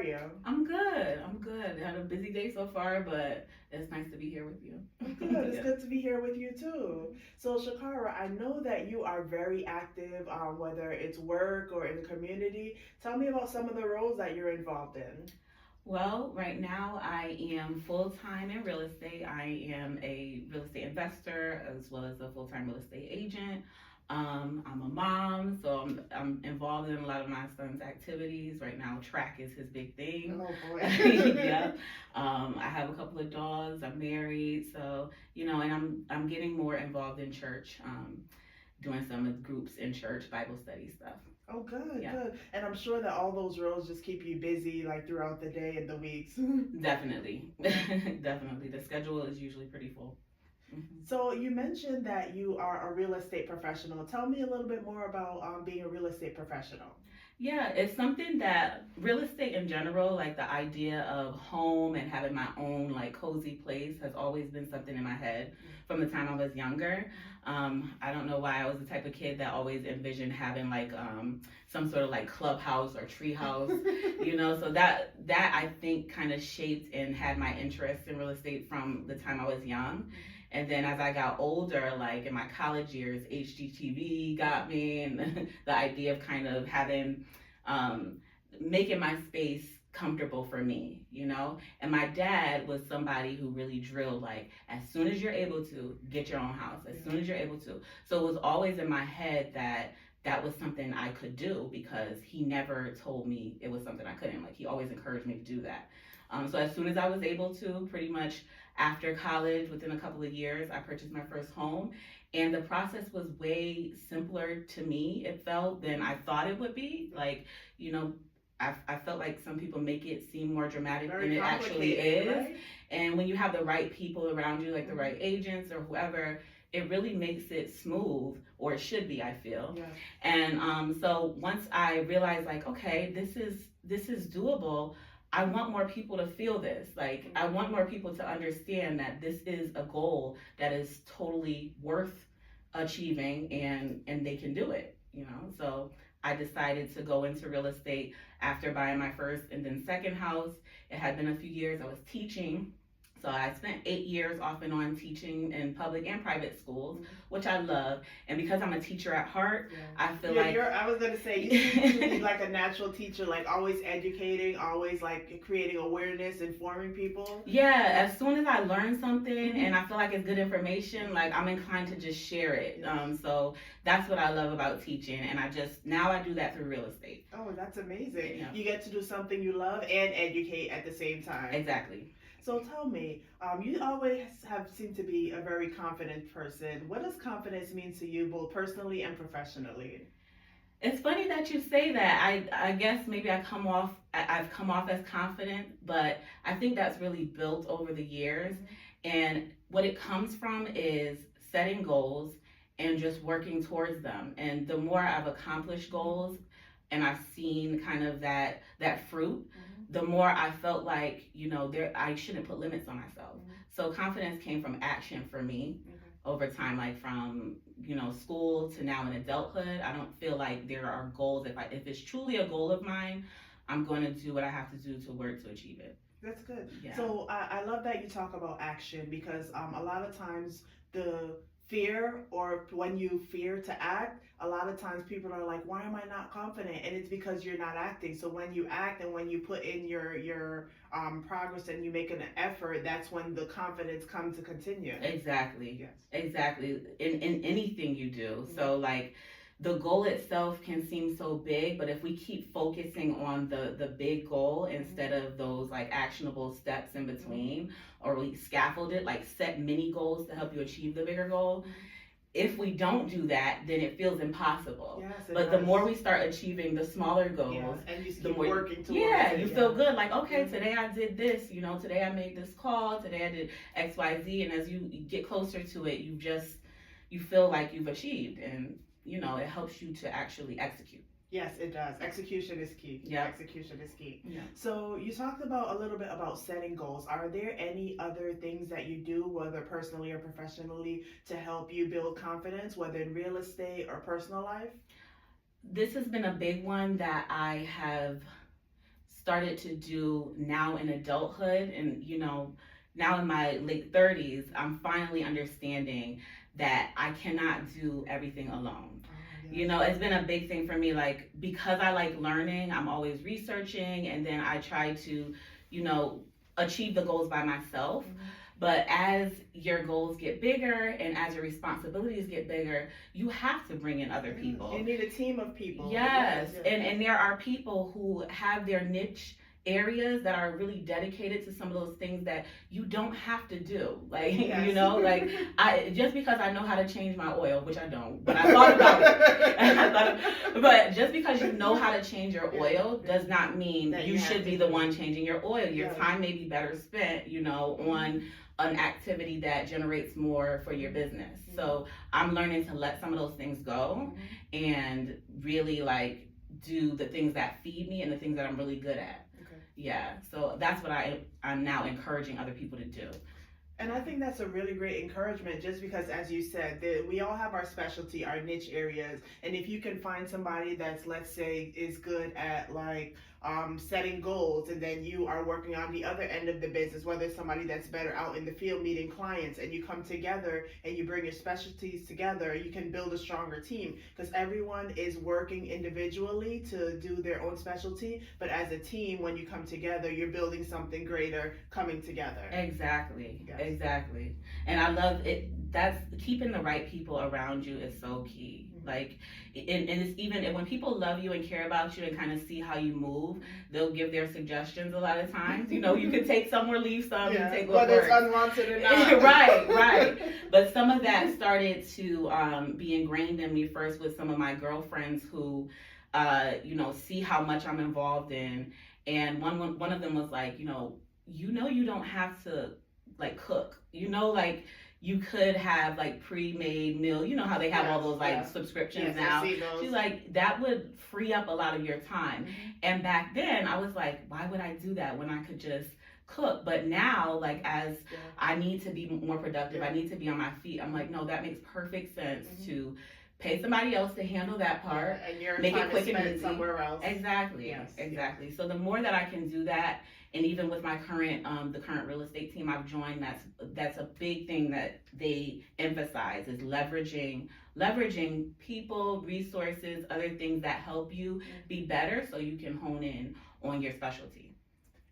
you? I'm good. I'm good. I had a busy day so far, but it's nice to be here with you. Good. It's Yeah. good to be here with you too. So, Shakara, I know that you are very active, whether it's work or in the community. Tell me about some of the roles that you're involved in. Well, right now I am full time in real estate. I am a real estate investor as well as a full time real estate agent. I'm a mom, so I'm involved in a lot of my son's activities. Right now, track is his big thing. Oh boy. Yeah. I have a couple of dogs. I'm married, so and I'm getting more involved in church. Doing some of the groups in church, Bible study stuff. Oh, good, Yeah. good. And I'm sure that all those roles just keep you busy like throughout the day and the weeks. Definitely. Definitely. The schedule is usually pretty full. Mhm. So you mentioned that you are a real estate professional. Tell me a little bit more about being a real estate professional. Yeah, it's something that real estate in general, like the idea of home and having my own like cozy place has always been something in my head from the time I was younger. I don't know why I was the type of kid that always envisioned having like some sort of like clubhouse or tree house, so that I think kind of shaped and had my interest in real estate from the time I was young. And then as I got older, like in my college years, HGTV got me, and the idea of kind of having, making my space comfortable for me. And my dad was somebody who really drilled, like, as soon as you're able to, get your own house, as soon as you're able to. So it was always in my head that that was something I could do because he never told me it was something I couldn't. Like, he always encouraged me to do that. So as soon as I was able to, pretty much after college, within a couple of years, I purchased my first home. And the process was way simpler to me, it felt, than I thought it would be. Like, you know, I felt like some people make it seem more dramatic than Very it actually is. right? And when you have the right people around you, like the right agents or whoever, it really makes it smooth, or it should be, I feel. Yeah. And so once I realized, like, okay, this is doable. I want more people to feel this. Like, I want more people to understand that this is a goal that is totally worth achieving, and they can do it. So I decided to go into real estate after buying my first and then second house. It had been a few years. I was teaching. So I spent 8 years off and on teaching in public and private schools, which I love. And because I'm a teacher at heart, I feel like I was gonna say, you seem to be like a natural teacher, like always educating, always like creating awareness, informing people. Yeah, as soon as I learn something and I feel like it's good information, like I'm inclined to just share it. So that's what I love about teaching, and now I do that through real estate. Oh, that's amazing. Yeah. You get to do something you love and educate at the same time. Exactly. So tell me, you always have seemed to be a very confident person. What does confidence mean to you, both personally and professionally? It's funny that you say that. I guess maybe I've come off as confident, but I think that's really built over the years. And what it comes from is setting goals and just working towards them. And the more I've accomplished goals and I've seen kind of that fruit, the more I felt like, I shouldn't put limits on myself. So confidence came from action for me over time, like from, school to now in adulthood. I don't feel like there are goals. If it's truly a goal of mine, I'm going to do what I have to do to work to achieve it. That's good. Yeah. So I love that you talk about action, because a lot of times the fear, or when you fear to act, a lot of times people are like, why am I not confident? And it's because you're not acting. So when you act and when you put in your progress and you make an effort, that's when the confidence comes to continue. Exactly. Yes. Exactly. In anything you do. So like, the goal itself can seem so big, but if we keep focusing on the big goal instead of those like actionable steps in between, or we scaffold it, like set mini goals to help you achieve the bigger goal. If we don't do that, then it feels impossible. Yes, but the more we start achieving the smaller goals, and you the keep more working towards it. You feel good. Like, okay, Mhm. today I did this. Today I made this call. Today I did X, Y, Z. And as you get closer to it, you feel like you've achieved, and it helps you to actually execute. Yes, it does. Execution is key. Yeah. Execution is key. Yeah. So you talked about a little bit about setting goals. Are there any other things that you do, whether personally or professionally, to help you build confidence, whether in real estate or personal life? This has been a big one that I have started to do now in adulthood, and now in my late 30s, I'm finally understanding that I cannot do everything alone. It's been a big thing for me, like, because I like learning, I'm always researching, and then I try to, you know, achieve the goals by myself. But as your goals get bigger and as your responsibilities get bigger, you have to bring in other people. You need a team of people. Yes, and there are people who have their niche areas that are really dedicated to some of those things that you don't have to do. Like, like I just because I know how to change my oil, which I don't, but I thought about it. But just because you know how to change your oil does not mean that you should be the one changing your oil. Your time may be better spent, on an activity that generates more for your business. So I'm learning to let some of those things go and really like do the things that feed me and the things that I'm really good at. Yeah, so that's what I'm now encouraging other people to do. And I think that's a really great encouragement, just because, as you said, we all have our specialty, our niche areas. And if you can find somebody that's, let's say, is good at like setting goals, and then you are working on the other end of the business, whether it's somebody that's better out in the field meeting clients, and you come together and you bring your specialties together, you can build a stronger team, because everyone is working individually to do their own specialty. But as a team, when you come together, you're building something greater coming together. Exactly. Yes. Exactly. And I love it. That's keeping the right people around you is so key. Like, and it's even, and when people love you and care about you and kind of see how you move, they'll give their suggestions a lot of times. You can take some or leave some. You take what whether it's unwanted or not. Right. But some of that started to be ingrained in me first with some of my girlfriends who, see how much I'm involved in. And one of them was like, you don't have to like cook, like you could have like pre-made meal, how they have all those like subscriptions now. She's like, that would free up a lot of your time. And back then I was like, why would I do that when I could just cook? But now, like, as I need to be more productive, I need to be on my feet, I'm like, no, that makes perfect sense to pay somebody else to handle that part, and your make time it quick is and easy. Somewhere else. Exactly. So the more that I can do that, and even with my current the current real estate team I've joined, that's a big thing that they emphasize, is leveraging people, resources, other things that help you be better so you can hone in on your specialty.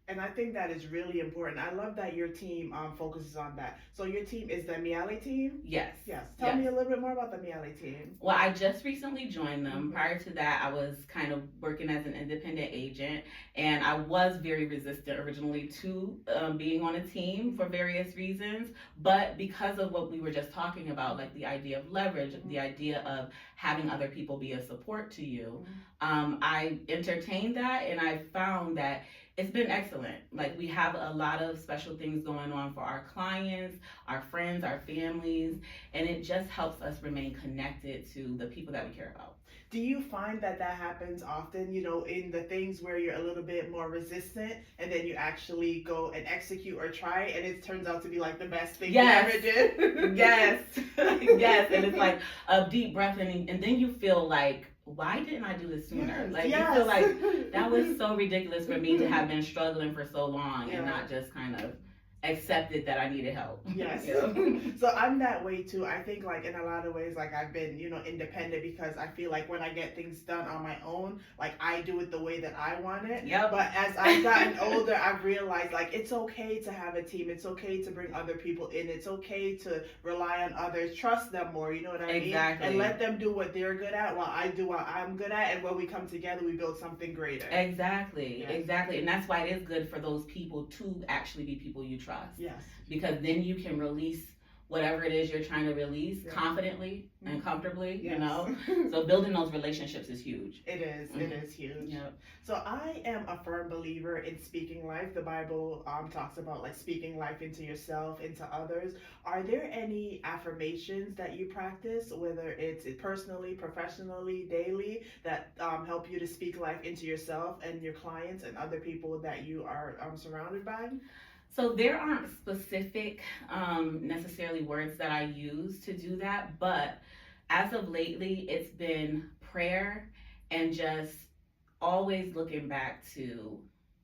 And I think that is really important. I love that your team focuses on that. So your team is the Miele team? Yes. Tell me a little bit more about the Miele team. Well, I just recently joined them. Prior to that, I was kind of working as an independent agent, and I was very resistant originally to being on a team for various reasons. But because of what we were just talking about, like the idea of leverage, the idea of having other people be a support to you, I entertained that, and I found that it's been excellent. Like, we have a lot of special things going on for our clients, our friends, our families, and it just helps us remain connected to the people that we care about. Do you find that happens often, in the things where you're a little bit more resistant, and then you actually go and execute or try, and it turns out to be like the best thing you ever did? Yes. And it's like a deep breath, and then you feel like, why didn't I do this sooner? You feel like that was so ridiculous for me to have been struggling for so long and not just kind of accepted that I needed help. Yes. So I'm that way too. I think, like, in a lot of ways, like, I've been, independent, because I feel like when I get things done on my own, like, I do it the way that I want it. But as I've gotten older, I've realized, like, it's okay to have a team. It's okay to bring other people in. It's okay to rely on others. Trust them more, you know what I mean? Exactly. And let them do what they're good at while I do what I'm good at. And when we come together, we build something greater. Exactly. And that's why it is good for those people to actually be people you trust. Yes. Because then you can release whatever it is you're trying to release confidently and comfortably, So building those relationships is huge. It is. It is huge. Yep. So I am a firm believer in speaking life. The Bible talks about, like, speaking life into yourself, into others. Are there any affirmations that you practice, whether it's personally, professionally, daily, that help you to speak life into yourself and your clients and other people that you are surrounded by? So there aren't specific necessarily words that I use to do that, but as of lately, it's been prayer and just always looking back to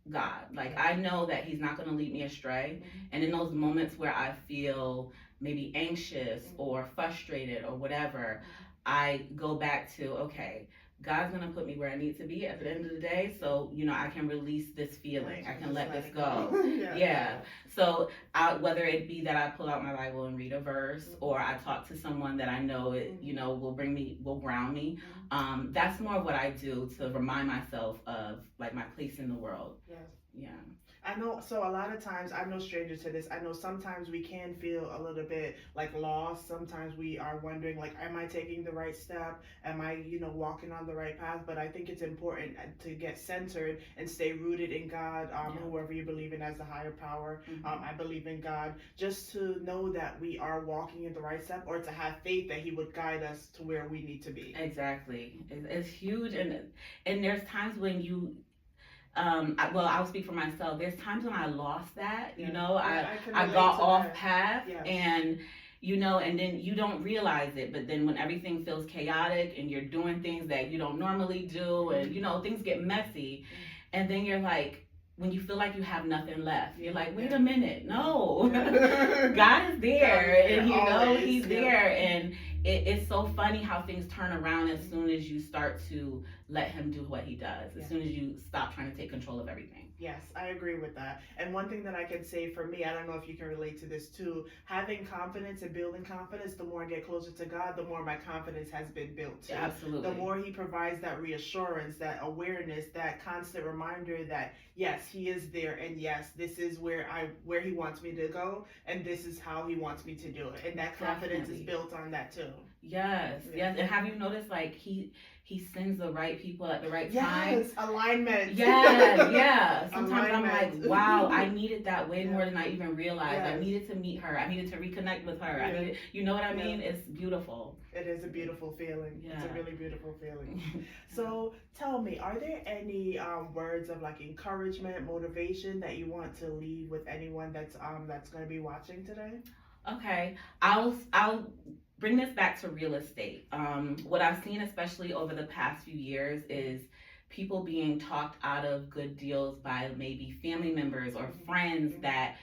God. Like, I know that He's not going to lead me astray. And in those moments where I feel maybe anxious or frustrated or whatever, I go back to, okay, God's going to put me where I need to be at the end of the day. So, I can release this feeling. I can let this go. Yeah. So whether it be that I pull out my Bible and read a verse, or I talk to someone that I know will ground me. That's more of what I do to remind myself of like my place in the world. Yes. Yeah. I know, so a lot of times, I'm no stranger to this. I know sometimes we can feel a little bit like lost. Sometimes we are wondering, like, am I taking the right step? Am I, walking on the right path? But I think it's important to get centered and stay rooted in God, whoever you believe in as the higher power. I believe in God, just to know that we are walking in the right step, or to have faith that He would guide us to where we need to be. Exactly. It's huge. And there's times when I'll speak for myself. There's times when I lost that, I got off path, and and then you don't realize it, but then when everything feels chaotic and you're doing things that you don't normally do, and things get messy, and then you're like, when you feel like you have nothing left, you're like, wait a minute, no, God is there, and He's there, and it's so funny how things turn around as soon as you start to let Him do what He does, as soon as you stop trying to take control of everything. Yes, I agree with that. And one thing that I can say for me, I don't know if you can relate to this too, having confidence and building confidence, the more I get closer to God, the more my confidence has been built too. Absolutely. The more He provides that reassurance, that awareness, that constant reminder that yes, He is there, and yes, this is where He wants me to go, and this is how He wants me to do it. And that confidence is built on that too. Yes. And have you noticed, like, He sends the right people at the right time? Yes, alignment. Yeah. Sometimes I'm like, wow, I needed that way more than I even realized. I needed to meet her. I needed to reconnect with her. I needed, you know what I mean? It's beautiful. It is a beautiful feeling. It's a really beautiful feeling. So tell me, are there any words of like encouragement, motivation that you want to leave with anyone that's going to be watching today? Okay, I'll bring this back to real estate. What I've seen, especially over the past few years, is people being talked out of good deals by maybe family members or friends that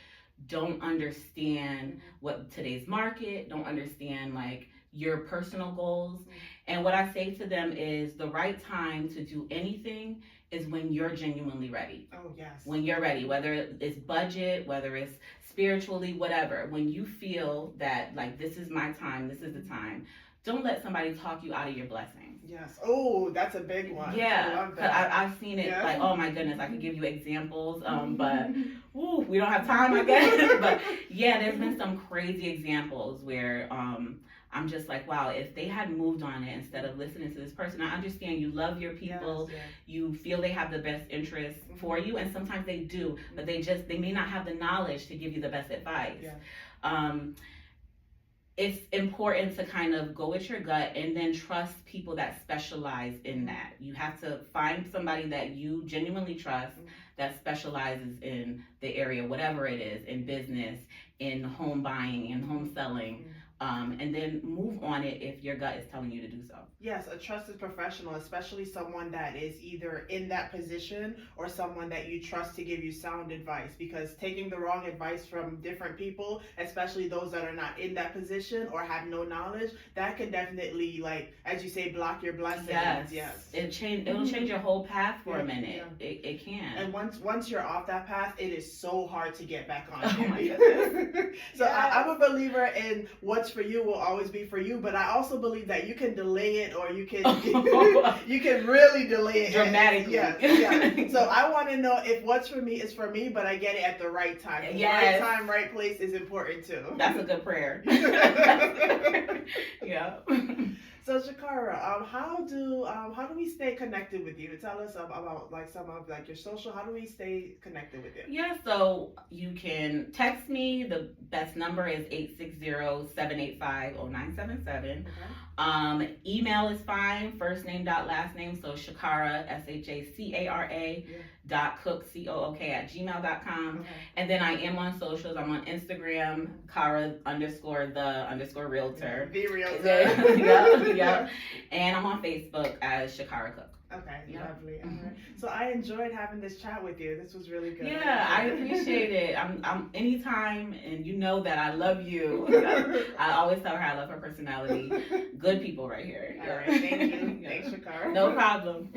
don't understand what today's market, don't understand like your personal goals. And what I say to them is the right time to do anything is when you're genuinely ready. Oh, yes. When you're ready, whether it's budget, whether it's spiritually, whatever. When you feel that like this is my time, this is the time, don't let somebody talk you out of your blessings. Yes. Oh, that's a big one. Yeah. I love that. I've seen it like, oh my goodness, I could give you examples, but we don't have time, I guess. But yeah, there's been some crazy examples where I'm just like, wow, if they had moved on it instead of listening to this person. I understand you love your people, you feel they have the best interest for you, and sometimes they do, but they may not have the knowledge to give you the best advice. It's important to kind of go with your gut and then trust people that specialize in that. You have to find somebody that you genuinely trust that specializes in the area, whatever it is, in business, in home buying, in home selling. And then move on it if your gut is telling you to do so. Yes, a trusted professional, especially someone that is either in that position or someone that you trust to give you sound advice, because taking the wrong advice from different people, especially those that are not in that position or have no knowledge, that can definitely, like, as you say, block your blessings. Yes. It'll change your whole path for a minute. It can. And once you're off that path, it is so hard to get back on. Oh my goodness. So I'm a believer in what's for you will always be for you, but I also believe that you can delay it, or you can you can really delay it dramatically. So I want to know if what's for me is for me, but I get it at the right time. Right time, right place is important too. That's a good prayer. Yeah. So Shacara, how do we stay connected with you? Tell us about like some of like your social. How do we stay connected with you? Yeah, so you can text me. The best number is 860-785-0977. Email is fine. First name dot last name. So Shacara, SHACARA .cook COOK@gmail.com. And then I am on socials. I'm on Instagram, Cara_the_realtor. The realtor. Yep. And I'm on Facebook as Shacara Cook. Okay, Yeah. lovely. All right. So I enjoyed having this chat with you. This was really good. Yeah, I appreciate it. I'm anytime, and you know that I love you. I always tell her I love her personality. Good people right here. All right, thank you. Thanks, Shacara. No problem.